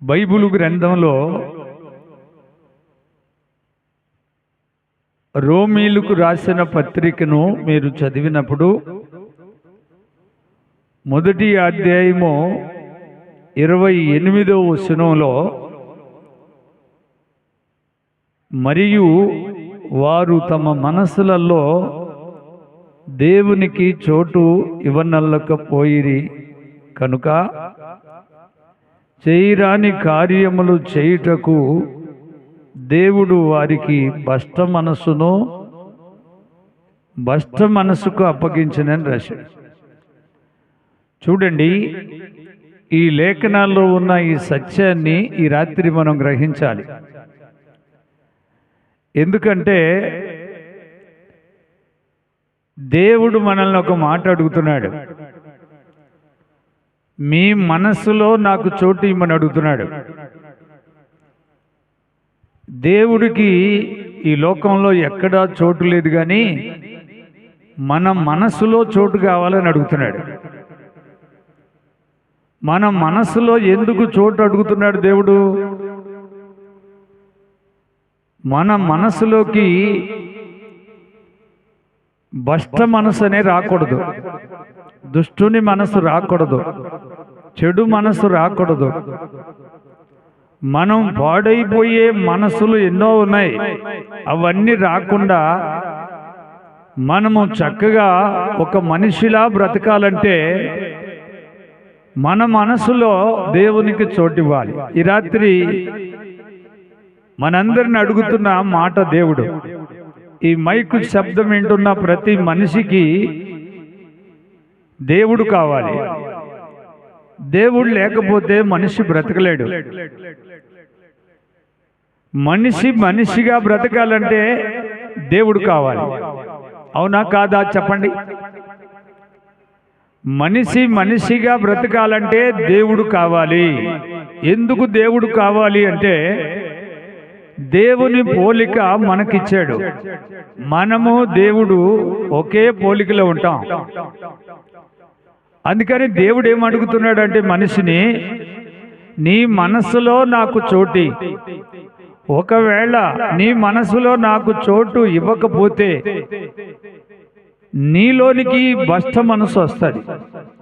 Bible గ్రంథంలో రోమీలకు రాసిన పత్రికను మీరు చదివినప్పుడు మొదటి అధ్యాయము 28వ వచనంలో మరియు వారు తమ మనసులలో దేవునికి చోటు ఇవ్వనల్లకపోయిరి కనుక చేయరాని కార్యములు చేయుటకు దేవుడు వారికి భ్రష్ట మనసుకు అప్పగించినని రాశాడు. చూడండి, ఈ లేఖనాల్లో ఉన్న ఈ సత్యాన్ని ఈ రాత్రి మనం గ్రహించాలి. ఎందుకంటే దేవుడు మనల్ని ఒక మాట అడుగుతున్నాడు. మీ మనసులో నాకు చోటు ఇమ్మని అడుగుతున్నాడు. దేవుడికి ఈ లోకంలో ఎక్కడా చోటు లేదు, కానీ మన మనసులో చోటు కావాలని అడుగుతున్నాడు. మన మనసులో ఎందుకు చోటు అడుగుతున్నాడు దేవుడు? మన మనసులోకి భ్రష్ట మనసు అనే రాకూడదు, దుష్టుని మనసు రాకూడదు, చెడు మనసు రాకూడదు. మనం పాడైపోయే మనసులు ఎన్నో ఉన్నాయి. అవన్నీ రాకుండా మనము చక్కగా ఒక మనిషిలా బ్రతకాలంటే మన మనసులో దేవునికి చోటివ్వాలి. ఈ రాత్రి మనందరిని అడుగుతున్న మాట దేవుడు. ఈ మైకు శబ్దం వింటున్న ప్రతి మనిషికి దేవుడు కావాలి. దేవుడు లేకపోతే మనిషి బ్రతకలేడు. మనిషిగా బ్రతకాలంటే దేవుడు కావాలి. అవునా కాదా చెప్పండి? మనిషిగా బ్రతకాలంటే దేవుడు కావాలి. ఎందుకు దేవుడు కావాలి అంటే దేవుని పోలిక మనకిచ్చాడు. మనము దేవుడు ఒకే పోలికలో ఉంటాం. అందుకని దేవుడు ఏమడుగుతున్నాడు అంటే మనిషిని, నీ మనసులో నాకు చోటి. ఒకవేళ నీ మనసులో నాకు చోటు ఇవ్వకపోతే నీలోనికి భ్రష్ట మనసు వస్తుంది.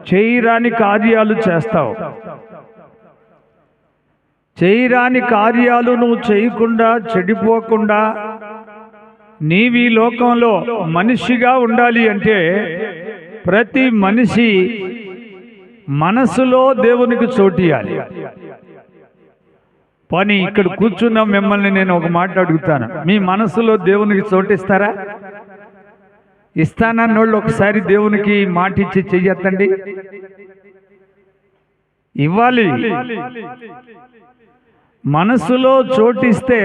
చేయరాని కార్యాలు చేస్తావు. చేయరాని కార్యాలు నువ్వు చేయకుండా, చెడిపోకుండా నీవి లోకంలో మనిషిగా ఉండాలి అంటే ప్రతి మనిషి మనసులో దేవునికి చోటియాలి. పని ఇక్కడ కూర్చున్న మిమ్మల్ని నేను ఒక మాట అడుగుతాను. మీ మనసులో దేవునికి చోటిస్తారా? ఇస్తానన్నోళ్ళు ఒకసారి దేవునికి మాట ఇచ్చి చెయ్యొద్దండి. ఇవ్వాలి. మనసులో చోటిస్తే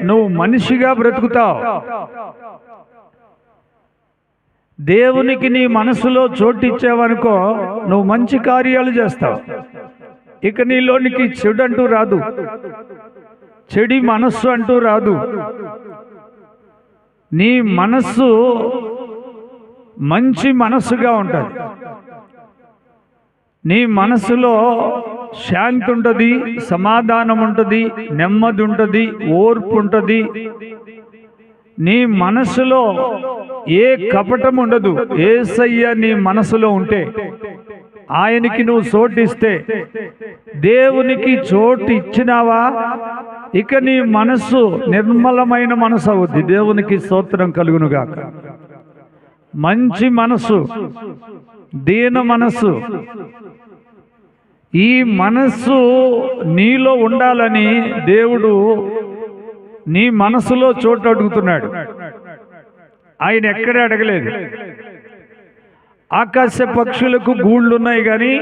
నువ్వు మనిషిగా బ్రతుకుతావు. దేవునికి నీ మనసులో చోటిచ్చావనుకో, నువ్వు మంచి కార్యాలు చేస్తావు. ఇక నీలోనికి చెడు అంటూ రాదు, చెడి మనస్సు అంటూ రాదు. నీ మనస్సు మంచి మనస్సుగా ఉంటుంది. నీ మనసులో శాంతి ఉంటుంది, సమాధానం ఉంటుంది, నెమ్మది ఉంటుంది, ఓర్పు ఉంటుంది. నీ మనసులో ఏ కపటం ఉండదు. యేసయ్య నీ మనసులో ఉంటే, ఆయనకి నువ్వు చోటిస్తే, దేవునికి చోటు ఇచ్చినావా, ఇక నీ మనస్సు నిర్మలమైన మనసు అవుద్ది. దేవునికి స్తోత్రం కలుగునుగాక. మంచి మనసు, దీన మనసు, ఈ మనస్సు నీలో ఉండాలని దేవుడు నీ మనసులో చోటు అడుగుతున్నాడు. ఆయన ఎక్కడ అడగలేదు. ఆకాశ పక్షులకు గూళ్ళున్నాయి, కానీ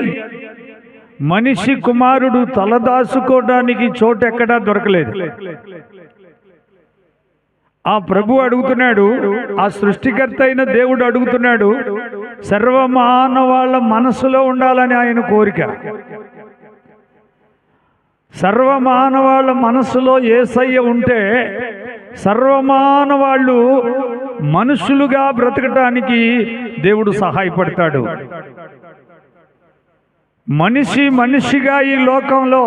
మనిషి కుమారుడు తలదాచుకోవడానికి చోటు ఎక్కడా దొరకలేదు. ఆ ప్రభు అడుగుతున్నాడు, ఆ సృష్టికర్త అయిన దేవుడు అడుగుతున్నాడు, సర్వమానవాళ్ళ మనసులో ఉండాలని ఆయన కోరిక. సర్వమానవాళ్ళ మనసులో యేసయ్య ఉంటే సర్వమానవాళ్ళు మనుషులుగా బ్రతకటానికి దేవుడు సహాయపడతాడు. మనిషిగా ఈ లోకంలో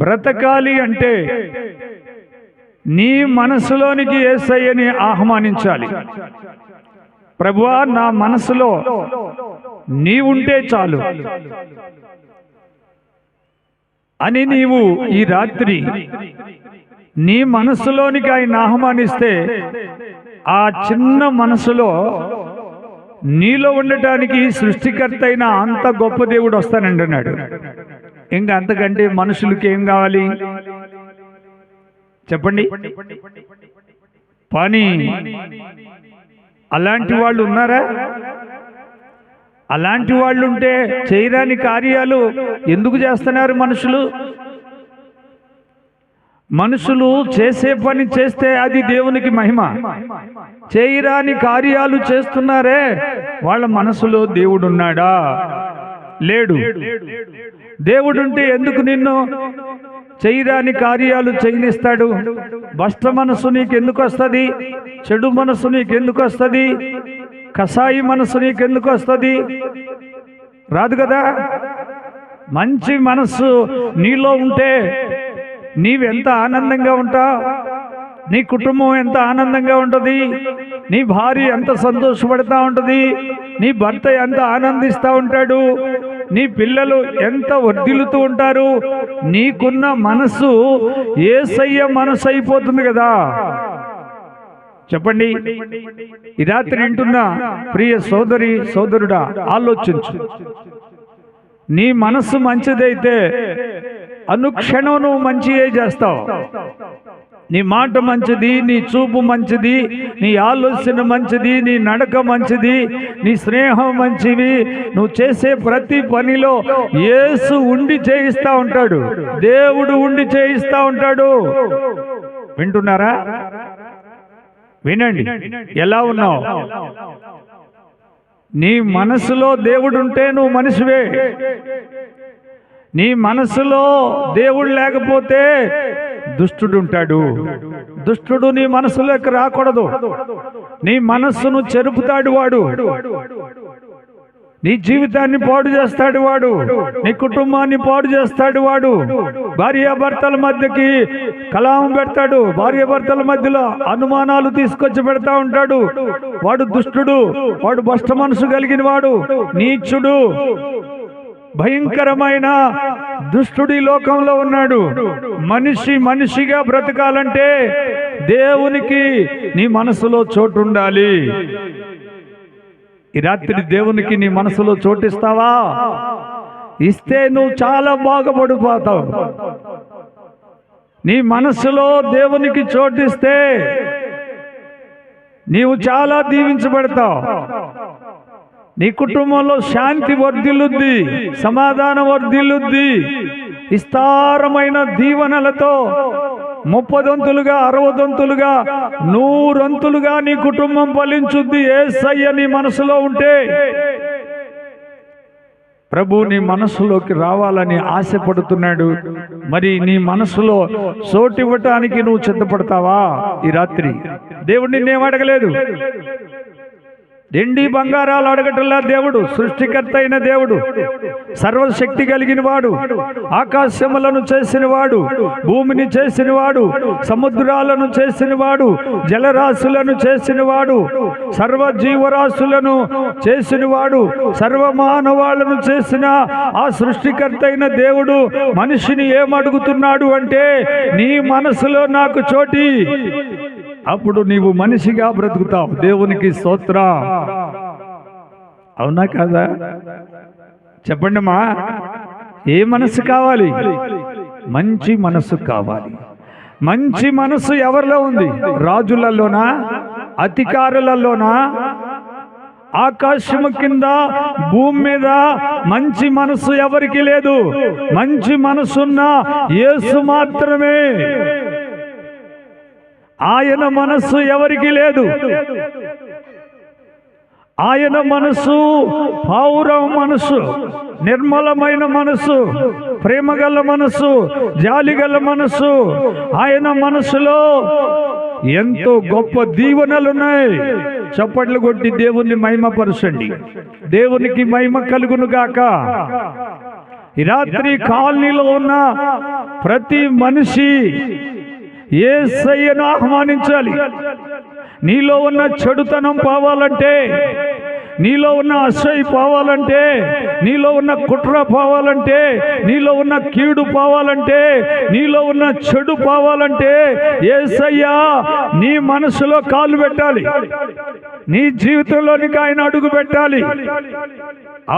బ్రతకాలి అంటే నీ మనసులోనికి యేసయ్యని ఆహ్వానించాలి. ప్రభువా, నా మనసులో నీవుంటే చాలు అని నీవు ఈ రాత్రి నీ మనసులోనికి ఆయన ఆహ్వానిస్తే ఆ చిన్న మనసులో నీలో ఉండటానికి సృష్టికర్త అయిన అంత గొప్ప దేవుడు వస్తానంటున్నాడు. ఇంకా అంతకంటే మనుషులకి ఏం కావాలి చెప్పండి? పని. అలాంటి వాళ్ళు ఉన్నారా? అలాంటి వాళ్ళు ఉంటే చేయరాని కార్యాలు ఎందుకు చేస్తున్నారు మనుషులు? మనుషులు చేసే పని చేస్తే అది దేవునికి మహిమ. చేయరాని కార్యాలు చేస్తున్నారే, వాళ్ళ మనసులో దేవుడున్నాడా? లేడు. దేవుడుంటే ఎందుకు నిన్ను చేయరాని కార్యాలు చేయనిస్తాడు? భ్రష్ట మనసు నీకెందుకు వస్తుంది? చెడు మనసు నీకెందుకు వస్తుంది? కసాయి మనసు నీకెందుకు వస్తుంది? రాదు కదా. మంచి మనస్సు నీలో ఉంటే నీవెంత ఆనందంగా ఉంటావు, నీ కుటుంబం ఎంత ఆనందంగా ఉంటుంది, నీ భార్య ఎంత సంతోషపడతా ఉంటుంది, నీ భర్త ఎంత ఆనందిస్తూ ఉంటాడు, నీ పిల్లలు ఎంత వర్ధిల్లుతూ ఉంటారు. నీకున్న మనసు యేసయ్య మనసు అయిపోతుంది కదా. చెప్పండి. ఈ రాత్రి వింటున్న ప్రియ సోదరి సోదరుడా, ఆలోచించు. నీ మనసు మంచిదైతే అనుక్షణం నువ్వు మంచియే చేస్తావు. నీ మాట మంచిది, నీ చూపు మంచిది, నీ ఆలోచన మంచిది, నీ నడక మంచిది, నీ స్నేహం మంచిది. నువ్వు చేసే ప్రతి పనిలో యేసు ఉండి చేయిస్తూ ఉంటాడు, దేవుడు ఉండి చేయిస్తూ ఉంటాడు. వింటున్నారా? వినండి. ఎలా ఉన్నావు? నీ మనసులో దేవుడుంటే నువ్వు మనిషివే. నీ మనసులో దేవుడు లేకపోతే దుష్టుడు ఉంటాడు. దుష్టుడు నీ మనసులోకి రాకూడదు. నీ మనస్సును చెరుపుతాడు వాడు. నీ జీవితాన్ని పాడు చేస్తాడు వాడు. నీ కుటుంబాన్ని పాడు చేస్తాడు వాడు. భార్యాభర్తల మధ్యకి కలహం పెడతాడు. భార్యాభర్తల మధ్యలో అనుమానాలు తీసుకొచ్చి పెడతా ఉంటాడు. వాడు దుష్టుడు. వాడు భ్రష్ట మనసు కలిగిన వాడు, నీచుడు, భయంకరమైన దుష్టుడి లోకంలో ఉన్నాడు. మనిషిగా బ్రతకాలంటే దేవునికి నీ మనసులో చోటు ఉండాలి. ఈ రాత్రి దేవునికి నీ మనసులో చోటిస్తావా? ఇస్తే నువ్వు చాలా బాగుపడిపోతావు. నీ మనసులో దేవునికి చోటిస్తే నీవు చాలా దీవించబడతావు. నీ కుటుంబంలో శాంతి వర్ధిల్లుద్ది, సమాధానం వర్ధిల్లుద్ది. విస్తారమైన దీవెనలతో 30 60 100 నీ కుటుంబం ఫలించుద్ది. యేసయ్య నీ మనసులో ఉంటే. ప్రభు నీ మనసులోకి రావాలని ఆశపడుతున్నాడు. మరి నీ మనసులో చోటివ్వటానికి నువ్వు సిద్ధపడతావా? ఈ రాత్రి దేవుడు నిన్నేం అడగలేదు. వెండి బంగారాలు అడగటంలా దేవుడు సృష్టికర్త అయిన దేవుడు, సర్వశక్తి కలిగిన వాడు, ఆకాశములను చేసినవాడు, భూమిని చేసినవాడు, సముద్రాలను చేసినవాడు, జలరాశులను చేసినవాడు, సర్వజీవరాశులను చేసినవాడు, సర్వమానవాళ్లను చేసిన ఆ సృష్టికర్త అయిన దేవుడు మనిషిని ఏమడుగుతున్నాడు అంటే, నీ మనసులో నాకు చోటి. అప్పుడు నీవు మనిషిగా బ్రతుకుతావు. దేవునికి స్తోత్రం. అవునా కదా? చెప్పండి మా. ఏ మనసు కావాలి? మంచి మనసు కావాలి. మంచి మనసు ఎవరిలో ఉంది? రాజులలోనా? అధికారులలోనా? ఆకాశము కింద భూమి మీద మంచి మనసు ఎవరికి లేదు. మంచి మనసున్న యేసు మాత్రమే. ఆయన మనస్సు ఎవరికి లేదు. ఆయన మనసు పౌరం మనసు, నిర్మలమైన మనసు, ప్రేమగల మనసు, జాలిగల మనసు. ఆయన మనసులో ఎంతో గొప్ప దీవెనలున్నాయి. చప్పట్లు కొట్టి దేవుణ్ణి మహిమపరచండి. దేవునికి మహిమ కలుగును గాక. ఈ రాత్రి కాలనీలో ఉన్న ప్రతి మనిషి యేసయ్యను ఆహ్వానించాలి. నీలో ఉన్న చెడుతనం పోవాలంటే, నీలో ఉన్న అసహ్య పోవాలంటే, నీలో ఉన్న కుట్ర పోవాలంటే, నీలో ఉన్న కీడు పోవాలంటే, నీలో ఉన్న చెడు పోవాలంటే యేసయ్య నీ మనసులో కాలు పెట్టాలి, నీ జీవితంలోనికి ఆయన అడుగు పెట్టాలి.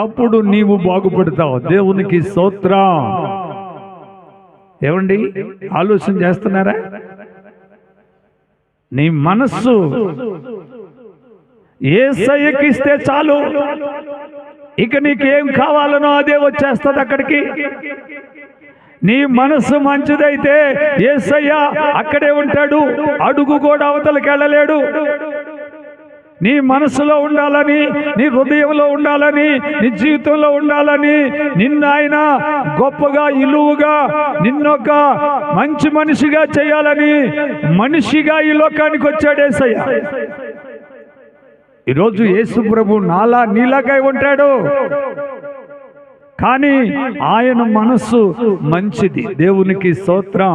అప్పుడు నీవు బాగుపడతావు. దేవునికి స్తోత్రం. ఏమండి, ఆలోచన చేస్తున్నారా? నీ మనస్సు యేసయ్యకి ఇస్తే చాలు, ఇక నీకేం కావాలనో అదే వచ్చేస్తుంది అక్కడికి. నీ మనస్సు మంచిదైతే యేసయ్య అక్కడే ఉంటాడు, అడుగు కూడా అవతలకి వెళ్ళలేడు. నీ మనసులో ఉండాలని, నీ హృదయంలో ఉండాలని, నీ జీవితంలో ఉండాలని, నిన్ను ఆయన గొప్పగా ఇలువుగా నిన్నొక మంచి మనిషిగా చేయాలని మనిషిగా ఈ లోకానికి వచ్చాడు యేసయ్య. ఈరోజు యేసు ప్రభు నాలా నీలాగా ఉంటాడు, కానీ ఆయన మనస్సు మంచిది. దేవునికి స్తోత్రం.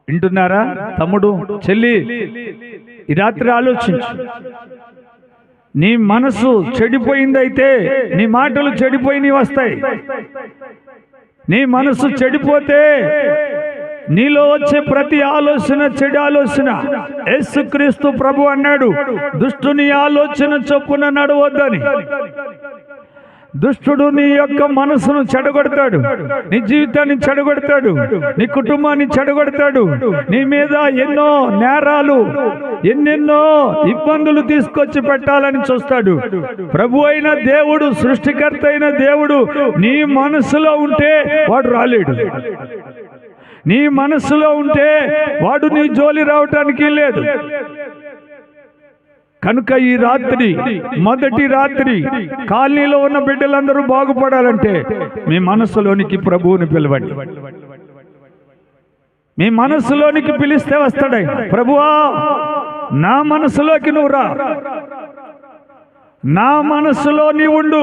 వింటున్నారా తమ్ముడు, చెల్లి? ఈ రాత్రి ఆలోచించు. నీ మనసు చెడిపోయిందైతే నీ మాటలు చెడిపోయినవి వస్తాయి. నీ మనసు చెడిపోతే నీలో వచ్చే ప్రతి ఆలోచన చెడు ఆలోచన. యేసుక్రీస్తు ప్రభు అన్నాడు, దుష్టుని ఆలోచన చొప్పున నడవద్దని. దుష్టుడు నీ యొక్క మనసును చెడగొడతాడు, నీ జీవితాన్ని చెడగొడతాడు, నీ కుటుంబాన్ని చెడగొడతాడు, నీ మీద ఎన్నో నేరాలు, ఎన్నెన్నో ఇబ్బందులు తీసుకొచ్చి పెట్టాలని చూస్తాడు. ప్రభు అయిన దేవుడు, సృష్టికర్త అయిన దేవుడు నీ మనసులో ఉంటే వాడు రాలేడు. నీ మనసులో ఉంటే వాడు నీ జోలి రావటానికి లేదు. కనుక ఈ రాత్రి, మొదటి రాత్రి, కాలనీలో ఉన్న బిడ్డలందరూ బాగుపడాలంటే మీ మనసులోనికి ప్రభువుని పిలవండి. మీ మనసులోనికి పిలిస్తే వస్తాడు. ప్రభువా, నా మనసులోకి నువ్వు రా, నా మనసులో నీ ఉండు.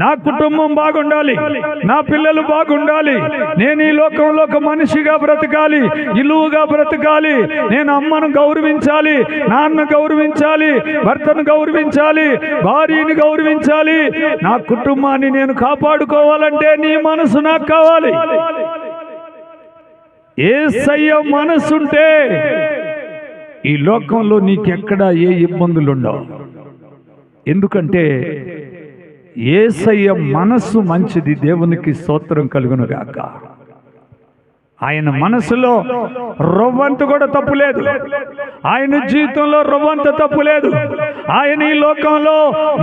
నా కుటుంబం బాగుండాలి, నా పిల్లలు బాగుండాలి, నేను ఈ లోకంలో ఒక మనిషిగా బ్రతకాలి, ఇలువుగా బ్రతకాలి. నేను అమ్మను గౌరవించాలి, నాన్న గౌరవించాలి, భర్తను గౌరవించాలి, భార్యని గౌరవించాలి. నా కుటుంబాన్ని నేను కాపాడుకోవాలంటే నీ మనసు నాకు కావాలి. యేసయ్య మనసుంటే ఈ లోకంలో నీకెక్కడ ఏ ఇబ్బందులు ఉండవు. ఎందుకంటే యేసయ్య మనస్సు మంచిది. దేవునికి స్తోత్రం కలుగును గాక. ఆయన మనసులో రవ్వంత కూడా తప్పు లేదు, ఆయన జీవితంలో రవ్వంత తప్పు లేదు. ఆయన ఈ లోకంలో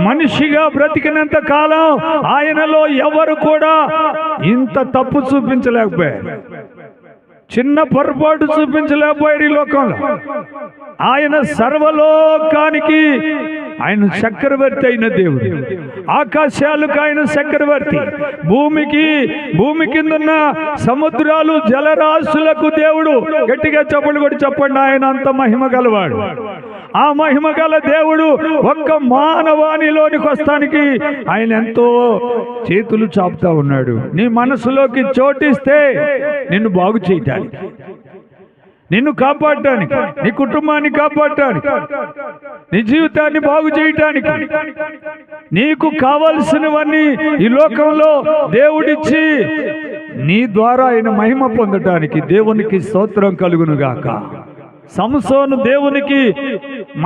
మనిషిగా బ్రతికినంత కాలం ఆయనలో ఎవరు కూడా ఇంత తప్పు చూపించలేకపోయారు, చిన్న పొరపాటు చూపించలేకపోయారు ఈ లోకంలో. ఆయన సర్వలోకానికి ఆయన చక్రవర్తి అయిన దేవుడు. ఆకాశాలకు ఆయన చక్రవర్తి, భూమి కిందున్న సముద్రాలు జలరాశులకు దేవుడు. గట్టిగా చప్పట్లు కొట్టి చెప్పండి, ఆయన అంత మహిమ గలవాడు. ఆ మహిమ గల దేవుడు ఒక్క మానవానిలోనికి వస్తానికి ఆయన ఎంతో చేతులు చాపుతా ఉన్నాడు. నీ మనసులోకి చోటిస్తే నిన్ను బాగు చేయటానికి, నిన్ను కాపాడటానికి, నీ కుటుంబాన్ని కాపాడటానికి, నీ జీవితాన్ని బాగు చేయటానికి, నీకు కావలసినవన్నీ ఈ లోకంలో దేవుడిచ్చి నీ ద్వారా ఆయన మహిమ పొందటానికి. దేవునికి స్తోత్రం కలుగును గాక. సంసోను దేవునికి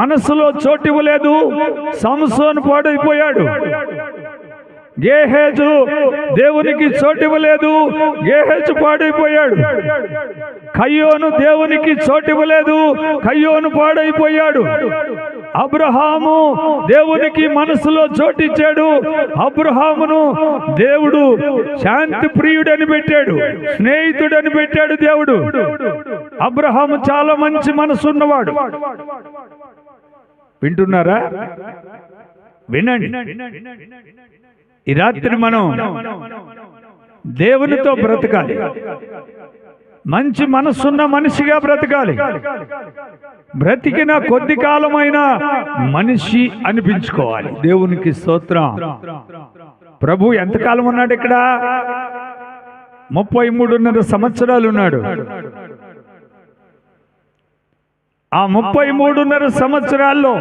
మనసులో చోటు ఇవ్వలేదు, సంసోను పాడైపోయాడు. గేహేజు దేవునికి చోటు ఇవ్వలేదు, గేహేజు పాడైపోయాడు. కయ్యోను దేవునికి చోటు ఇవ్వలేదు, కయ్యోను పాడైపోయాడు. అబ్రహాము దేవునికి మనసులో చోటిచ్చాడు, అబ్రహామును దేవుడు శాంతి ప్రియుడని పెట్టాడు, స్నేహితుడని పెట్టాడు దేవుడు. అబ్రహాము చాలా మంచి మనసు ఉన్నవాడు. వింటున్నారా? వినండి. ఈ రాత్రి మనం దేవునితో బ్రతకాలి, మంచి మనసున్న మనిషిగా బ్రతకాలి. బ్రతికిన కొద్ది కాలమైన మనిషి అనిపించుకోవాలి. దేవునికి స్తోత్రం. ప్రభు ఎంతకాలం ఉన్నాడు ఇక్కడ? 33.5 సంవత్సరాలు ఉన్నాడు. ఆ 33.5 సంవత్సరాల్లో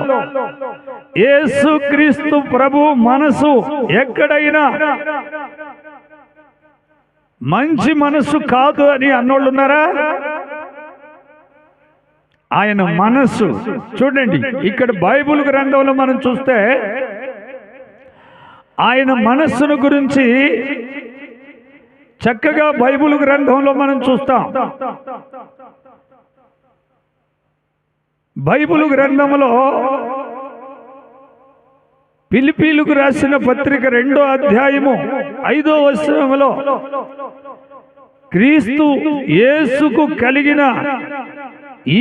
యేసుక్రీస్తు ప్రభు మనసు ఎక్కడైనా మంచి మనసు కాదు అని అన్నోళ్ళు ఉన్నారా? ఆయన మనస్సు చూడండి, ఇక్కడ బైబిల్ గ్రంథంలో మనం చూస్తే ఆయన మనస్సును గురించి చక్కగా బైబిల్ గ్రంథంలో మనం చూస్తాం. బైబిల్ గ్రంథంలో ఫిలిప్పీయులకు రాసిన పత్రిక 2వ అధ్యాయము 5వ వచనంలో క్రీస్తు యేసుకు కలిగిన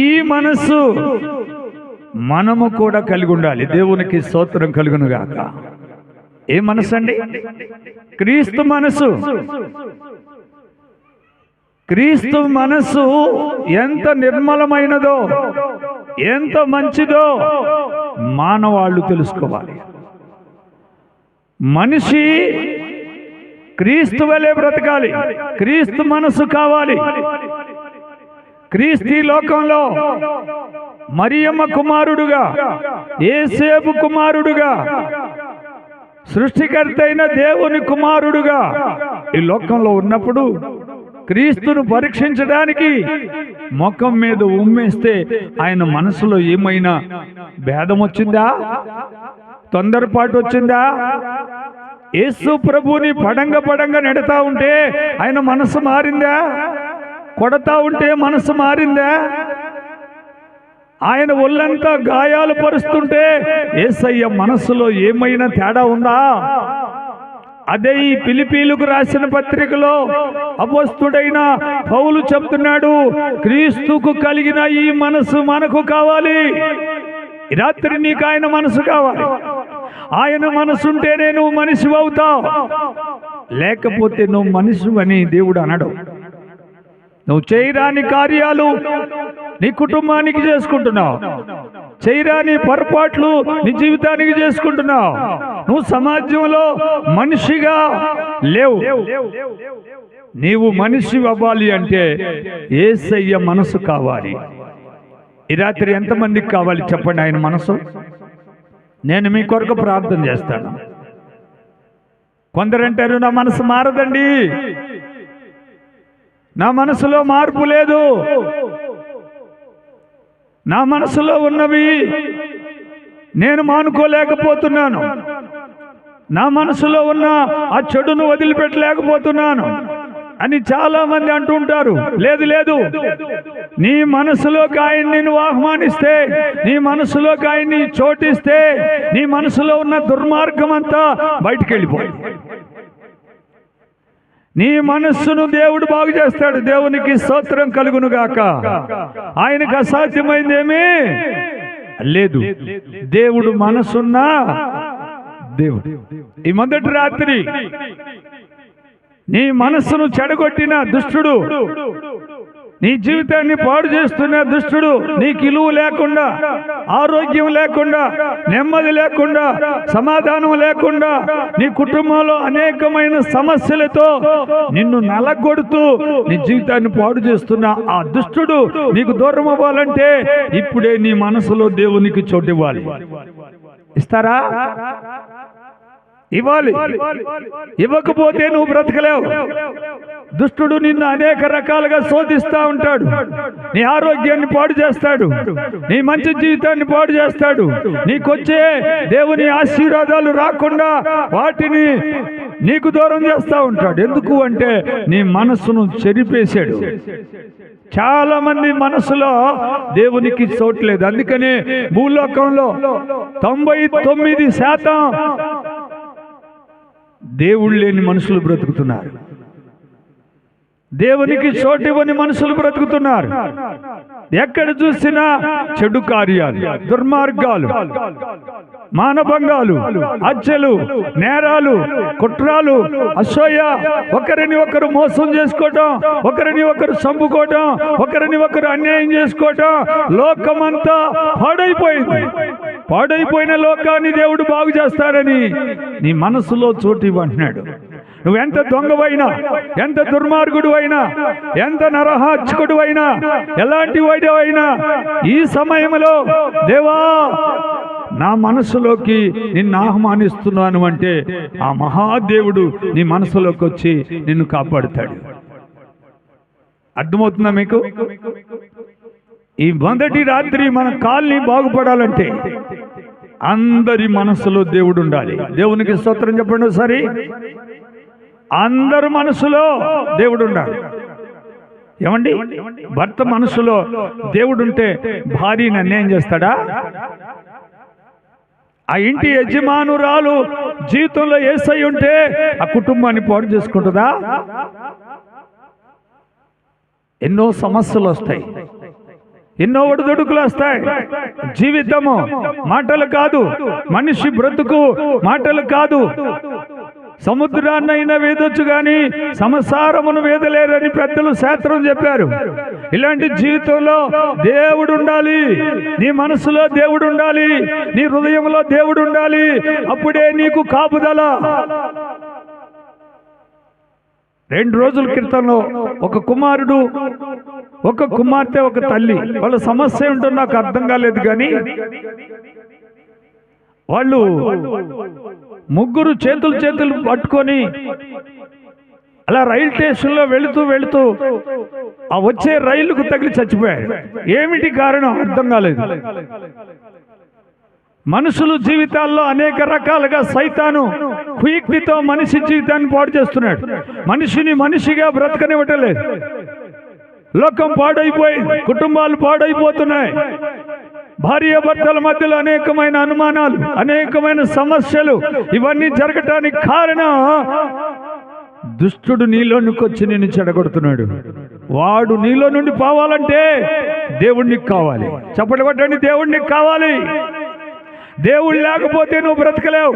ఈ మనస్సు మనము కూడా కలిగి ఉండాలి. దేవునికి స్తోత్రం కలుగును గాక. ఏ మనసు అండి? క్రీస్తు మనసు. క్రీస్తు మనసు ఎంత నిర్మలమైనదో, ఎంత మంచిదో మానవాళ్ళు తెలుసుకోవాలి. మనిషి క్రీస్తు వలె బ్రతకాలి. క్రీస్తు మనసు కావాలి. క్రీస్తు లోకంలో మరియమ్మ కుమారుడుగా, యేసేపు కుమారుడుగా, సృష్టికర్త అయిన దేవుని కుమారుడుగా ఈ లోకంలో ఉన్నప్పుడు క్రీస్తును పరీక్షించడానికి ముఖం మీద ఉమ్మేస్తే ఆయన మనసులో ఏమైనా భేదం వచ్చిందా? తొందరపాటు వచ్చిందా? యేసు ప్రభుని పడంగా నెడతా ఉంటే ఆయన మనసు మారిందా? కొడతా ఉంటే మనసు మారిందా? ఆయన ఒళ్ళంతా గాయాలు పరుస్తుంటే యేసయ్య మనసులో ఏమైనా తేడా ఉందా? అదే ఈ ఫిలిప్పీయులకు రాసిన పత్రికలో అపోస్తలుడైన పౌలు చెప్తున్నాడు, క్రీస్తుకు కలిగిన ఈ మనసు మనకు కావాలి. ఈ రాత్రి నీకు ఆయన మనసు కావాలి. ఆయన మనసుంటేనే నువ్వు మనిషి అవుతావు, లేకపోతే నువ్వు మనిషి అని దేవుడు అనడు. నువ్వు చేయరాని కార్యాలు నీ కుటుంబానికి చేసుకుంటున్నావు, చేయరాని పొరపాట్లు నీ జీవితానికి చేసుకుంటున్నావు. నువ్వు సమాజంలో మనిషిగా లేవు. నీవు మనిషి అవ్వాలి అంటే యేసయ్య మనసు కావాలి. ఈ రాత్రి ఎంతమందికి కావాలి చెప్పండి ఆయన మనసు? నేను మీ కొరకు ప్రార్థన చేస్తాను. కొందరంటారు నా మనసు మారదండి, నా మనసులో మార్పు లేదు, నా మనసులో ఉన్నవి నేను మానుకోలేకపోతున్నాను, నా మనసులో ఉన్న ఆ చెడును వదిలిపెట్టలేకపోతున్నాను అని చాలా మంది అంటుంటారు. లేదు లేదు, నీ మనసులోకి ఆయన్ని నువ్వు ఆహ్వానిస్తే, నీ మనసులోకి ఆయన్ని చోటిస్తే, నీ మనసులో ఉన్న దుర్మార్గం అంతా బయటికి వెళ్ళిపోయి నీ మనస్సును దేవుడు బాగు చేస్తాడు. దేవునికి స్తోత్రం కలుగును గాక. ఆయనకు అసాధ్యమైందేమీ లేదు. దేవుడు మనసున్నా దేవుడు. ఈ మొదటి రాత్రి నీ మనస్సును చెడగొట్టిన దుష్టుడు, నీ జీవితాన్ని పాడు చేస్తున్న దుష్టుడు, నీకు ఇలువ లేకుండా, ఆరోగ్యం లేకుండా, నెమ్మది లేకుండా, సమాధానం లేకుండా, నీ కుటుంబంలో అనేకమైన సమస్యలతో నిన్ను నలగొడుతూ నీ జీవితాన్ని పాడు చేస్తున్న ఆ దుష్టుడు నీకు దూరం అవ్వాలంటే ఇప్పుడే నీ మనసులో దేవునికి చోటు ఇవ్వాలి. ఇస్తారా? ఇవ్వాలి. ఇవ్వకపోతే నువ్వు బ్రతకలేవు. దుష్టుడు నిన్ను అనేక రకాలుగా శోధిస్తూ ఉంటాడు. నీ ఆరోగ్యాన్ని పాడు చేస్తాడు, నీ మంచి జీవితాన్ని పాడు చేస్తాడు, నీకొచ్చే దేవుని ఆశీర్వాదాలు రాకుండా వాటిని నీకు దూరం చేస్తూ ఉంటాడు. ఎందుకు అంటే నీ మనస్సును చెరిపేశాడు. చాలా మంది మనసులో దేవునికి చోట్లేదు. అందుకనే భూలోకంలో 99% దేవుడు లేని మనుషులు బ్రతుకుతున్నారు. దేవునికి చోటివ్వని మనుషులు బ్రతుకుతున్నారు. ఎక్కడ చూసినా చెడు కార్యాలు, దుర్మార్గాలు, మానభంగాలు, హత్యలు, నేరాలు, కుట్రాలు, అసూయ, ఒకరిని ఒకరు మోసం చేసుకోవటం, ఒకరిని ఒకరు చంపుకోవటం, ఒకరిని ఒకరు అన్యాయం చేసుకోవటం. లోకమంతా పాడైపోయింది. పాడైపోయిన లోకాన్ని దేవుడు బాగు చేస్తాడని నీ మనసులో చోటు ఇవ్వంటున్నాడు. నువ్వెంత దొంగవైనా, ఎంత దుర్మార్గుడు అయినా, ఎంత నరహత్యకుడు అయినా, ఎలాంటి వాడివైనా ఈ సమయంలో దేవా నా మనసులోకి నిన్ను ఆహ్వానిస్తున్నాను అంటే ఆ మహాదేవుడు నీ మనసులోకి వచ్చి నిన్ను కాపాడుతాడు. అర్థమవుతుందా మీకు? ఈ మొదటి రాత్రి మన కాల్ని బాగుపడాలంటే అందరి మనసులో దేవుడు ఉండాలి. దేవునికి స్తోత్రం చెప్పండి ఒకసారి. అందరి మనసులో దేవుడు ఉండాలి. ఏమండి, భర్త మనసులో దేవుడు ఉంటే భార్యని అన్యాయం చేస్తాడా? ఆ ఇంటి యజమానురాలు జీవితంలో యేసయ్య ఉంటే ఆ కుటుంబాన్ని పాడు చేసుకుంటుందా? ఎన్నో సమస్యలు వస్తాయి, ఎన్నో ఒడిదుడుకులు వస్తాయి. జీవితము మాటలు కాదు, మనిషి బ్రతుకు మాటలు కాదు. సముద్రాన్నైనా వేదొచ్చు కానీ సంసారమును వేదలేరని పెద్దలు శాస్త్రం చెప్పారు. ఇలాంటి జీవితంలో దేవుడు ఉండాలి. నీ మనసులో దేవుడు ఉండాలి, నీ హృదయంలో దేవుడు ఉండాలి. అప్పుడే నీకు కాపుదల. 2 రోజుల క్రితంలో ఒక కుమారుడు, ఒక కుమార్తె, ఒక తల్లి, వాళ్ళ సమస్య ఏంటో నాకు అర్థం కాలేదు కానీ వాళ్ళు ముగ్గురు చేతులు పట్టుకొని అలా రైలు స్టేషన్లో వెళుతూ ఆ వచ్చే రైలుకు తగిలి చచ్చిపోయారు. ఏమిటి కారణం అర్థం కాలేదు. మనుషులు జీవితాల్లో అనేక రకాలుగా సైతాను కుయుక్తితో మనిషి జీవితాన్ని పాడు చేస్తున్నాడు. మనిషిని మనిషిగా బ్రతకనివ్వటం లేదు. లోకం పాడైపోయింది, కుటుంబాలు పాడైపోతున్నాయి. భార్యాభర్తల మధ్యలో అనేకమైన అనుమానాలు, అనేకమైన సమస్యలు, ఇవన్నీ జరగటానికి కారణం దుష్టుడు నీలోనికి వచ్చి నిన్ను చెడగొడుతున్నాడు. వాడు నీలో నుండి పోవాలంటే దేవుడికి కావాలి. చప్పట్లు కొట్టండి, దేవుడికి కావాలి. దేవుడు లేకపోతే నువ్వు బ్రతకలేవు.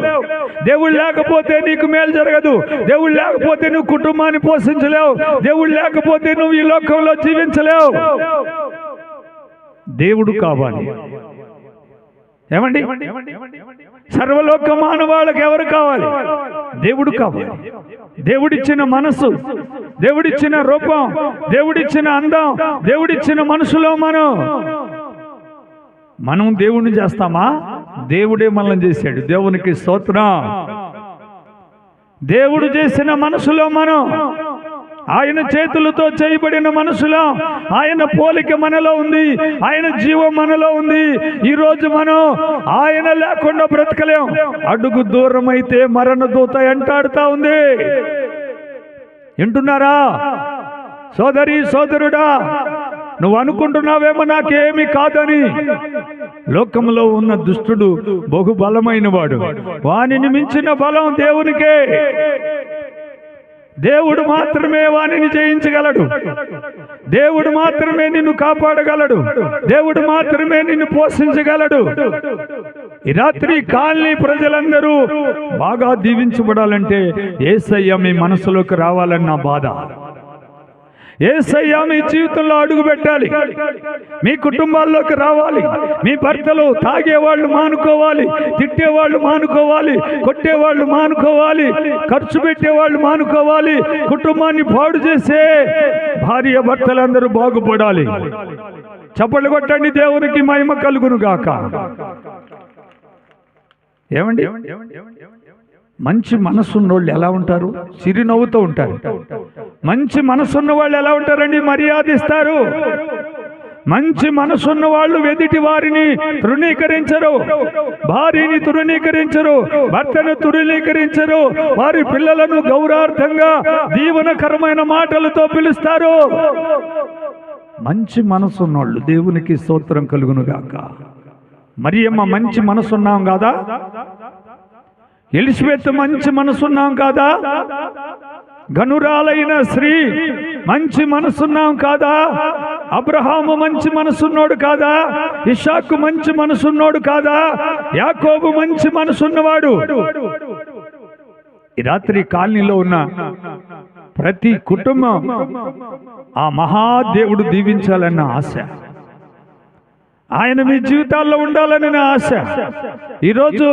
దేవుడు లేకపోతే నీకు మేలు జరగదు. దేవుడు లేకపోతే నువ్వు కుటుంబాన్ని పోషించలేవు. దేవుడు లేకపోతే నువ్వు ఈ లోకంలో జీవించలేవు. దేవుడు కావాలి. ఏమండి, సర్వలోక మానవాళ్ళకి ఎవరు కావాలి? దేవుడు కావాలి. దేవుడిచ్చిన మనసు, దేవుడిచ్చిన రూపం, దేవుడిచ్చిన అందం, దేవుడిచ్చిన మనసులో మనం దేవుణ్ణి చేస్తామా? దేవుడే మనల్ని చేశాడు. దేవునికి స్తోత్రం. దేవుడు చేసిన మనసులో ఆయన చేతులతో చేయబడిన మనసులో ఆయన పోలిక మనలో ఉంది, ఆయన జీవం మనలో ఉంది. ఈరోజు ఆయన లేకుండా బ్రతకలేం. అడుగు దూరం అయితే మరణ దూత ఎంటాడుతా ఉంది. వింటున్నారా సోదరి సోదరుడా? నువ్వు అనుకుంటున్నావేమో నాకేమి కాదని. లోకంలో ఉన్న దుష్టుడు బహుబలమైన వాడు. వానిని మించిన బలం దేవునికే. దేవుడు మాత్రమే వానిని జయించగలడు. దేవుడు మాత్రమే నిన్ను కాపాడగలడు. దేవుడు మాత్రమే నిన్ను పోషించగలడు. ఈ రాత్రి కాలనీ ప్రజలందరూ బాగా దీవించబడాలంటే యేసయ్య మీ మనసులోకి రావాలన్న బాధ. యేసయ్య మీ జీవితంలో అడుగు పెట్టాలి, మీ కుటుంబాల్లోకి రావాలి. మీ భర్తలు తాగేవాళ్ళు మానుకోవాలి, తిట్టేవాళ్ళు మానుకోవాలి, కొట్టేవాళ్ళు మానుకోవాలి, ఖర్చు పెట్టేవాళ్ళు మానుకోవాలి. కుటుంబాన్ని పాడు చేసే భార్య భర్తలందరూ బాగుపడాలి. చప్పట్లు కొట్టండి, దేవునికి మహిమ కలుగును గాక. ఏమండి, మంచి మనసున్న వాళ్ళు ఎలా ఉంటారు? చిరునవ్వుతూ ఉంటారు. మంచి మనసున్న వాళ్ళు ఎలా ఉంటారండి? మర్యాదిస్తారు. మంచి మనసున్న వాళ్ళు ఎదుటి వారిని తృణీకరించరు, భార్యని తృణీకరించరు, భర్తను తృణీకరించరు. వారి పిల్లలను గౌరవార్థంగా దీవెనకరమైన మాటలతో పిలుస్తారు. మంచి మనసున్నోళ్ళు. దేవునికి స్తోత్రం కలుగును గాక. మరియమ్మ మంచి మనసున్నాం కాదా? ఎలిజబెత్ మంచి మనసున్నాం కాదా? గనురాలైన స్త్రీ మంచి మనసున్నాం కాదా? అబ్రహాము మంచి మనసున్నోడు కాదా? ఇషాకు మంచి మనసున్నోడు కాదా? యాకోబు మంచి మనసున్నవాడు. ఈ రాత్రి కాలనీలో ఉన్న ప్రతి కుటుంబం ఆ మహాదేవుడు దీవించాలన్న ఆశ, ఆయన మీ జీవితాల్లో ఉండాలని నా ఆశ. ఈరోజు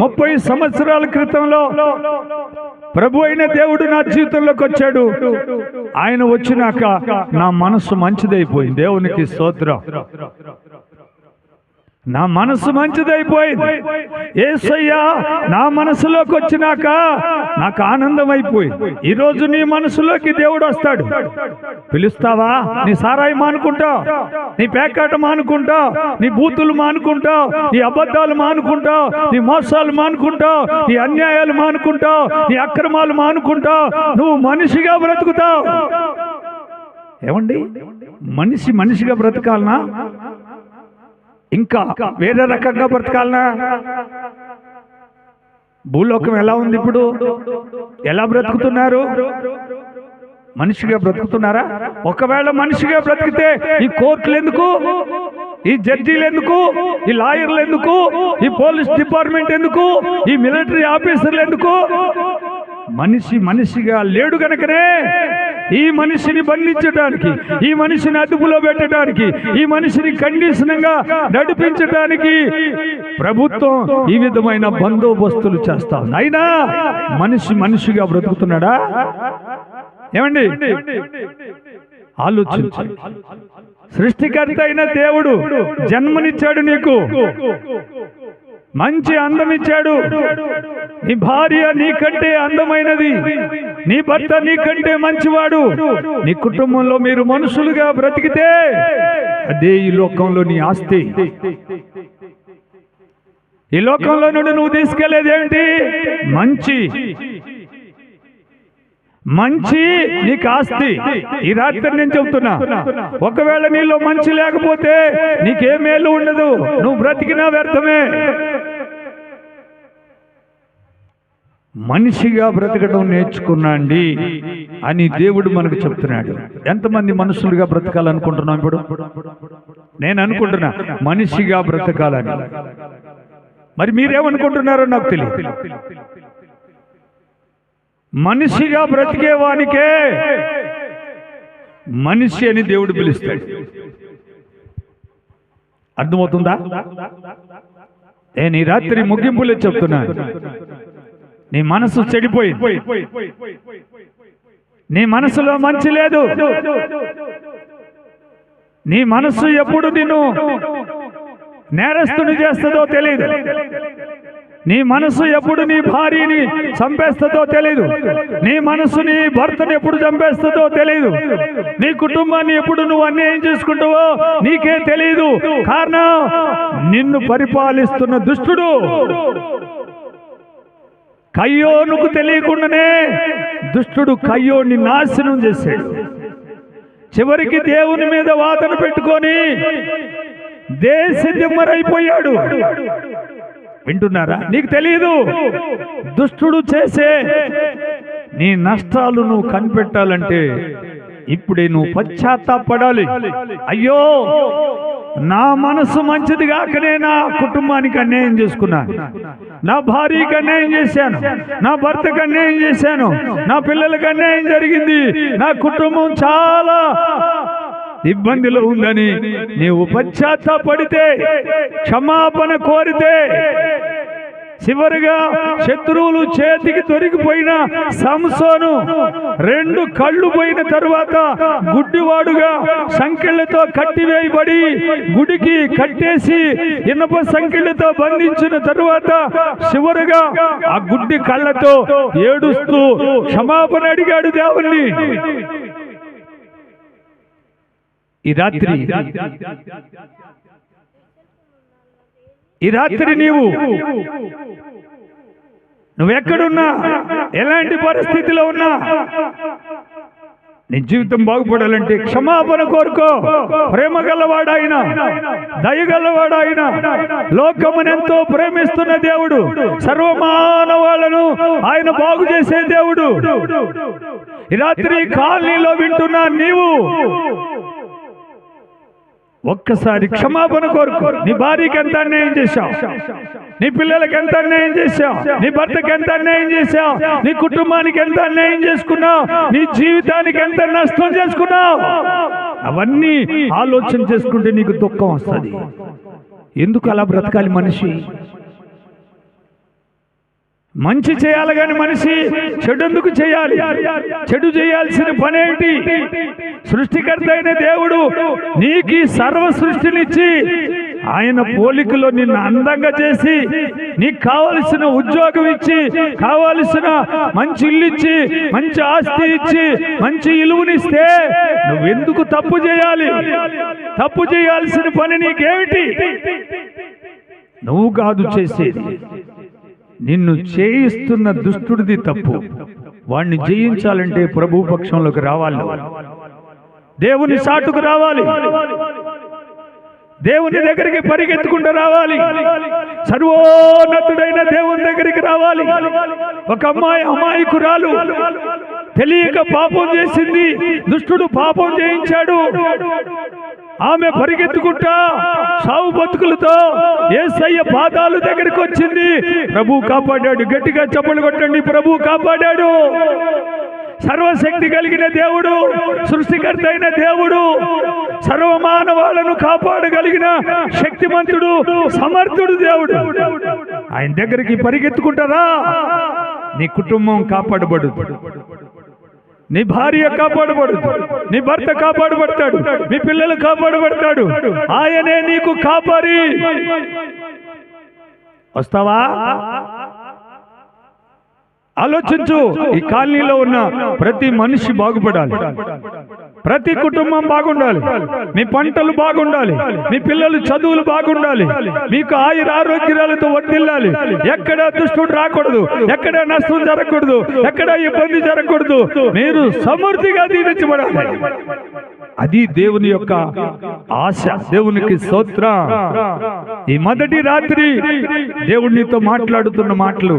30 సంవత్సరాల క్రితంలో ప్రభు అయిన దేవుడు నా జీవితంలోకి వచ్చాడు. ఆయన వచ్చినాక నా మనసు మంచిదైపోయింది. దేవునికి స్తోత్రం. నా మనసు మంచిదైపోయింది. యేసయ్యా నా మనసులోకి వచ్చినాక నాకు ఆనందం అయిపోయింది. ఈరోజు నీ మనసులోకి దేవుడు వస్తాడు. పిలుస్తావా? నీ సారాయి మానుకుంటావు, నీ పేకాట మానుకుంటావు, నీ బూతులు మానుకుంటావు, నీ అబద్ధాలు మానుకుంటావు, నీ మోసాలు మానుకుంటావు, నీ అన్యాయాలు మానుకుంటావు, నీ అక్రమాలు మానుకుంటావు. నువ్వు మనిషిగా బ్రతుకుతావు. ఏమండి, మనిషిగా బ్రతకాలనా? ఇంకా వేరే రకంగా బ్రతకాలనా? భూలోకం ఎలా ఉంది ఇప్పుడు? ఎలా బ్రతుకుతున్నారు? మనిషిగా బ్రతుకుతున్నారా? ఒకవేళ మనిషిగా బ్రతికితే ఈ కోర్టులు ఎందుకు? ఈ జడ్జీలు ఎందుకు? ఈ లాయర్లు ఎందుకు? ఈ పోలీస్ డిపార్ట్మెంట్ ఎందుకు? ఈ మిలిటరీ ఆఫీసర్లు ఎందుకు? మనిషిగా లేడు గనకనే ఈ మనిషిని బంధించడానికి, ఈ మనిషిని అదుపులో పెట్టడానికి, ఈ మనిషిని కండిషన్గా నడిపించడానికి ప్రభుత్వం ఈ విధమైన బందోబస్తులు చేస్తా ఉంది. అయినా మనిషిగా బ్రతుకుతున్నాడా? ఏమండి, ఆలోచించండి. సృష్టికర్త అయిన దేవుడు జన్మనిచ్చాడు, నీకు మంచి అందం ఇచ్చాడు. నీ భార్య నీకంటే అందమైనది, నీ భర్త నీకంటే మంచివాడు. నీ కుటుంబంలో మీరు మనుషులుగా బ్రతికితే అదే ఈ లోకంలో నీ ఆస్తి. ఈ లోకంలో నుండి నువ్వు తీసుకెళ్లేది ఏంటి? మంచి నీకు ఆస్తి. ఈ రాత్రి నేను చెబుతున్నా, ఒకవేళ నీలో మంచి లేకపోతే నీకే మేలు ఉండదు, నువ్వు బ్రతికినా వ్యర్థమే. మనిషిగా బ్రతకడం నేర్చుకున్నాండి అని దేవుడు మనకు చెప్తున్నాడు. ఎంతమంది మనుషులుగా బ్రతకాలనుకుంటున్నాం? ఇప్పుడు నేను అనుకుంటున్నా మనిషిగా బ్రతకాలని. మరి మీరేమనుకుంటున్నారో నాకు తెలియదు. మనిషిగా బ్రతికేవానికే మనిషి అని దేవుడు పిలుస్తాడు. అర్థమవుతుందా? నేను ఈ రాత్రి ముగింపులే చెప్తున్నాను. నీ మనసు చెడిపోయింది, నీ మనసులో మంచి లేదు. నీ మనసు ఎప్పుడు నిన్ను నేరస్తుని చేస్తుందో తెలియదు. నీ మనసు ఎప్పుడు నీ భార్యని చంపేస్తుందో తెలియదు. నీ మనసు నీ భర్తను ఎప్పుడు చంపేస్తుందో తెలియదు. నీ కుటుంబాన్ని ఎప్పుడు నువ్వు అన్యాయం చేసుకుంటావో నీకే తెలియదు. కారణం, నిన్ను పరిపాలిస్తున్న దుష్టుడు. కయ్యోనుకు తెలియకుండానే దుష్టుడు కయ్యోని నాశనం చేశాడు. చివరికి దేవుని మీద వాదన పెట్టుకొని దేశ దిమ్మరైపోయాడు. వింటున్నారా? నీకు తెలియదు. దుష్టుడు చేసే నీ నష్టాలు నువ్వు కనిపెట్టాలంటే ఇప్పుడే నువ్వు పశ్చాత్తాపడాలి. అయ్యో, నా మనసు మంచిది కాకనే నా కుటుంబానికి అన్యాయం చేసుకున్నాను, నా భార్యకి అన్యాయం చేశాను, నా భర్తకు అన్యాయం చేశాను, నా పిల్లలకు అన్యాయం జరిగింది, నా కుటుంబం చాలా ఇబ్బందిలో ఉందని నీవు పశ్చాత్తాపడితే, క్షమాపణ కోరితే, చివరిగా శత్రువులు చేతికి దొరికిపోయిన సంసోను 2 కళ్ళు పోయిన తరువాత గుడ్డివాడుగా సంకెళ్లతో కట్టివేయబడి గుడికి కట్టేసి ఇనప సంకెళ్లతో బంధించిన తరువాత చివరిగా ఆ గుడ్డి కళ్ళతో ఏడుస్తూ క్షమాపణ అడిగాడు దేవుణ్ణి. ఈ రాత్రి నువ్వెక్కడున్నా, ఎలాంటి పరిస్థితిలో ఉన్నా, నీ జీవితం బాగుపడాలంటే క్షమాపణ కోరుకో. ప్రేమ గలవాడాయన, దయగలవాడాయన, లోకమునెంతో ప్రేమిస్తున్న దేవుడు, సర్వమానవాళ్లను ఆయన బాగు చేసే దేవుడు. ఈ రాత్రి కాలనీలో వింటున్నా నీవు ఒక్కసారి క్షమాపణ కోరుకో. నీ భార్యకి ఎంత అన్యాయం చేశావు, నీ పిల్లలకి ఎంత అన్యాయం చేశావు, నీ భర్తకి ఎంత అన్యాయం చేశావు, నీ కుటుంబానికి ఎంత అన్యాయం చేసుకున్నావు, నీ జీవితానికి ఎంత నష్టం చేసుకున్నావు, అవన్నీ ఆలోచన చేసుకుంటే నీకు దుఃఖం వస్తుంది. ఎందుకు అలా బ్రతకాలి మనిషి? మంచి చేయాలి కానీ మనిషి చెడు ఎందుకు చేయాలి? చెడు చేయాల్సిన పనేంటి? సృష్టికర్త అయిన దేవుడు నీకు సర్వ సృష్టినిచ్చి ఆయన పోలికలో నిన్ను అందంగా చేసి, నీకు కావలసిన ఉద్యోగం ఇచ్చి, కావలసిన మంచి ఇల్లు ఇచ్చి, మంచి ఆస్తి ఇచ్చి, మంచి ఇలువనిస్తే నువ్వెందుకు తప్పు చేయాలి? తప్పు చేయాల్సిన పని నీకేమిటి? నువ్వు కాదు చేసేది, నిన్ను చేయిస్తున్న దుష్టుడిది తప్పు. వాణ్ణి జయించాలంటే ప్రభు పక్షంలోకి రావాలి, దేవుని సాటుకు రావాలి, దేవుని దగ్గరికి పరిగెత్తుకుంటూ రావాలి, సర్వోన్నతుడైన దేవుని దగ్గరికి రావాలి. ఒక అమ్మాయి అమాయకురాలు తెలియక పాపం చేసింది, దుష్టుడు పాపం చేయించాడు. ఆమె పరిగెత్తుకుంటా సావు బతుకులతో యేసయ్య పాదాల దగ్గరికి వచ్చింది. ప్రభు కాపాడాడు. గట్టిగా చప్పట్లు కొట్టండి. ప్రభు కాపాడాడు. సర్వశక్తి కలిగిన దేవుడు, సృష్టికర్త అయిన దేవుడు, సర్వమానవాళ్లను కాపాడగలిగిన శక్తిమంతుడు, సమర్థుడు దేవుడు. ఆయన దగ్గరికి పరిగెత్తుకుంటారా, నీ కుటుంబం కాపాడబడుతుంది, నీ భార్య కాపాడబడుతుంది, నీ భర్త కాపాడబడతాడు, నీ పిల్లలు కాపాడబడతాడు. ఆయనే నీకు కాపారి. వస్తావా? ఆలోచించు. ఈ కాలనీలో ఉన్న ప్రతి మనిషి బాగుపడాలి, ప్రతి కుటుంబం బాగుండాలి, మీ పంటలు బాగుండాలి, మీ పిల్లలు చదువులు బాగుండాలి, మీకు ఆయురారోగ్యాలతో వర్ధిల్లాలి. ఎక్కడ దుష్టుడు రాకూడదు, ఎక్కడ నష్టం జరగకూడదు, ఎక్కడ ఇబ్బంది జరగకూడదు. మీరు సమృద్ధిగా దీవించబడాలి. అది దేవుని యొక్క ఆశ. దేవునికి స్తోత్రం. ఈ మొదటి రాత్రి దేవుడు నీతో మాట్లాడుతున్న మాటలు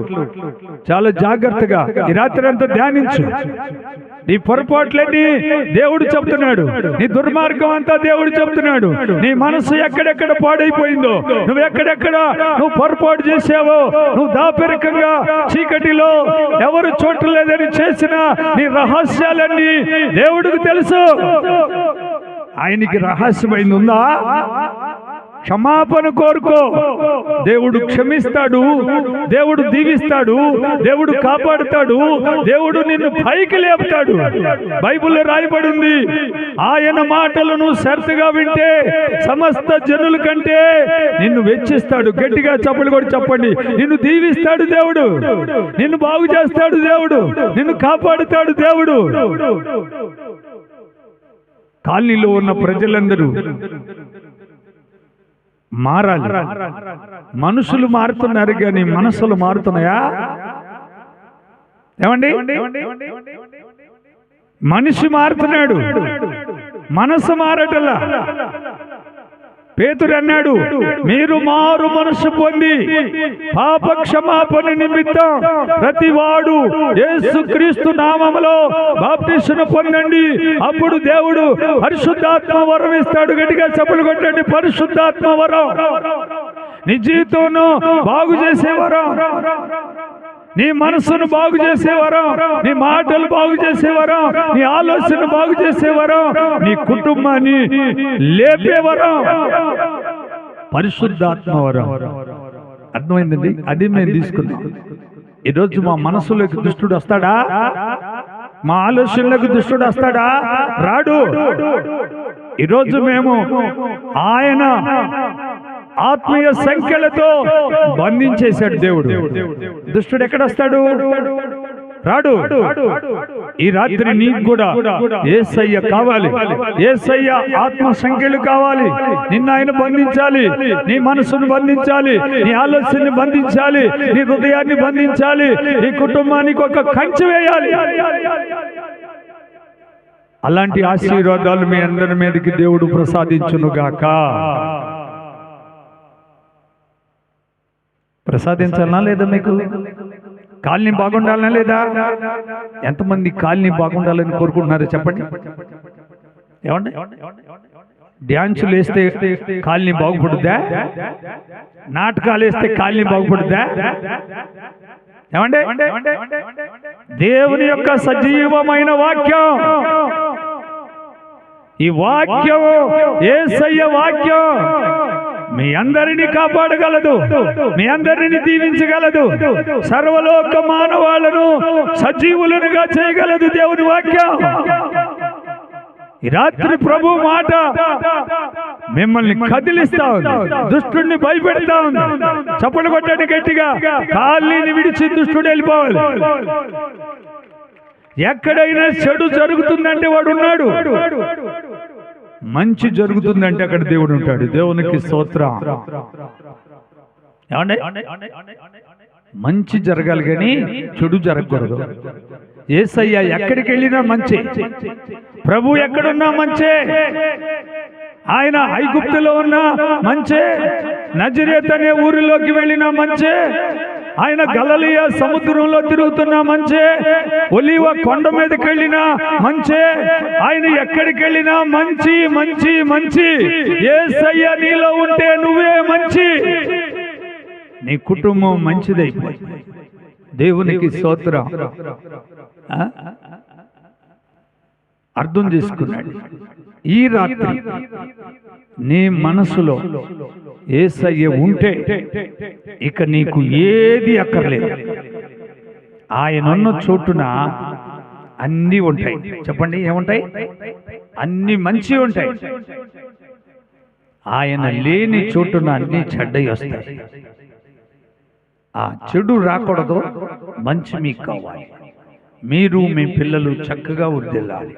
చాలా జాగ్రత్తగా ఈ రాత్రి అంతా ధ్యానించు. నీ పొరపాట్లన్నీ దేవుడు చెప్తున్నాడు, నీ దుర్మార్గం అంతా దేవుడు చెప్తున్నాడు. నీ మనసు ఎక్కడెక్కడ పాడైపోయిందో, నువ్వు ఎక్కడెక్కడ నువ్వు పొరపాటు చేసావో, నువ్వు దాపరికంగా చీకటిలో ఎవరు చూడలేదని చేసిన నీ రహస్యాలన్నీ దేవుడికి తెలుసు. ఆయనకి రహస్యమైంది ఉందా? క్షమాపణ కోరుకో. దేవుడు క్షమిస్తాడు, దేవుడు దీవిస్తాడు, దేవుడు కాపాడుతాడు, దేవుడు నిన్ను పైకి లేపుతాడు. బైబిల్లో రాయబడి ఉంది, ఆయన మాటలను శ్రద్ధగా వింటే సమస్త జనుల కంటే నిన్ను వెచ్చిస్తాడు. గట్టిగా చప్పట్లు కొట్టి చెప్పండి. నిన్ను దీవిస్తాడు దేవుడు, నిన్ను బాగు చేస్తాడు దేవుడు, నిన్ను కాపాడుతాడు దేవుడు. కాలనీలో ఉన్న ప్రజలందరూ మారాలి. మనుషులు మారుతున్నారు కానీ మనసులు మారుతున్నాయా? ఏమండి? మనిషి మారుతున్నాడు, మనసు మారటల్లా. పేతురు అన్నాడు, మీరు మారు మనసు పొంది పాప క్షమాపణ నిమిత్తం ప్రతివాడు యేసుక్రీస్తు నామములో బాప్టిస్మం పొందండి, అప్పుడు దేవుడు పరిశుద్ధాత్మ వరం ఇస్తాడు. గట్టిగా చప్పట్లు కొట్టండి. పరిశుద్ధాత్మ వరం నీ జీవితంను బాగు చేసే వరం, నీ మనసును బాగు చేసేవారం, నీ మాటలు బాగు చేసేవారం, నీ ఆలోచన బాగు చేసేవారం, నీ కుటుంబాన్ని లేపేవారం. పరిశుద్ధాత్మ వరం. అర్థమైందండి? అది మేము తీసుకున్నాం. ఈరోజు మా మనసులోకి దుష్టుడు వస్తాడా? మా ఆలోచనలకు దుష్టుడు వస్తాడా? రాడు. ఈరోజు మేము ఆయన ఆత్మీయ సంఖ్యలతో బంధించేశాడు దేవుడు. దుష్టుడు ఎక్కడొస్తాడు? రాడు. ఈ రాత్రి నీకు కూడా యేసయ్య కావాలి, యేసయ్య ఆత్మ సంఖ్యలు కావాలి. నిన్ను ఆయన బంధించాలి, నీ మనసును బంధించాలి, నీ ఆలోచనని బంధించాలి, నీ హృదయాన్ని బంధించాలి, నీ కుటుంబానికి ఒక కంచె వేయాలి. అలాంటి ఆశీర్వాదాలు మీ అందరి మీదకి దేవుడు ప్రసాదించునుగాక. ప్రసాదించాలనా లేదా? మీకు కాలనీ బాగుండాలనా లేదా? ఎంతమంది కాలనీ బాగుండాలని కోరుకుంటున్నారు చెప్పండి. ఏమండి? డ్యాన్సులు వేస్తే కాలనీ బాగుపడుద్దా? నాటకాలు వేస్తే కాలనీ బాగుపడుద్దా? ఏమండి? దేవుని యొక్క సజీవమైన వాక్యం, ఈ వాక్యం, యేసయ్య వాక్యం మీ అందరినీ కాపాడగలదు, మీ అందరినీ దీవించగలదు, సర్వలోక మానవాళ్ళను సజీవులనుగా చేయగలదు దేవుని వాక్యం. ఈ రాత్రి ప్రభు మాట మిమ్మల్ని కదిలిస్తా ఉంది, దుష్టుడిని భయపెడతా ఉంది. చప్పట్లు కొట్టండి గట్టిగా. కాళ్ళని విడిచి దుష్టుడు వెళ్ళిపోవాలి. ఎక్కడైనా చెడు జరుగుతుందంటే వాడు ఉన్నాడు, మంచి జరుగుతుందంటే అక్కడ దేవుడు ఉంటాడు. దేవునికి స్తోత్రం. ఏమండి? మంచి జరగాలి కానీ చెడు జరగకూడదు. యేసయ్య ఎక్కడికి వెళ్ళినా మంచి, ప్రభు ఎక్కడున్నా మంచే. ఆయన ఐగుప్తులో ఉన్న మంచే, నజరేత్ అనే ఊరిలోకి వెళ్ళినా మంచే, ఆయన గలిలయ సముద్రంలో తిరుగుతున్నా మంచే, ఒలీవ కొండ మీదకి వెళ్ళినా మంచే, ఆయన ఎక్కడికి వెళ్ళినా మంచి మంచి మంచి. యేసయ్య నీలో ఉంటే నువ్వే మంచి, నీ కుటుంబం మంచిదైపోయింది. దేవునికి స్తోత్రం. అర్థం చేసుకున్నాడు. ఈ రాత్రి నీ మనసులో యేసయ్య ఉంటే ఇక నీకు ఏది అక్కర్లేదు. ఆయనున్న చోటున అన్నీ ఉంటాయి. చెప్పండి, ఏముంటాయి? అన్ని మంచి ఉంటాయి. ఆయన లేని చోటున అన్ని చెడ్డయి వస్తాయి. ఆ చెడు రాకూడదు, మంచి మీకు కావాలి. మీరు మీ పిల్లలు చక్కగా వర్ధిల్లాలి.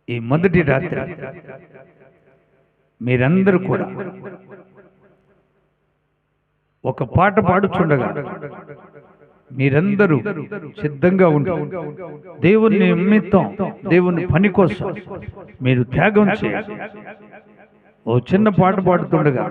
ఈ మొదటి రాత్రి మీరందరూ కూడా ఒక పాట పాడుచుండగా మీరందరూ సిద్ధంగా ఉంటారు. దేవుని నిమిత్తం, దేవుని పని కోసం మీరు త్యాగం చేయాలి. ఓ చిన్న పాట పాడుతుండగా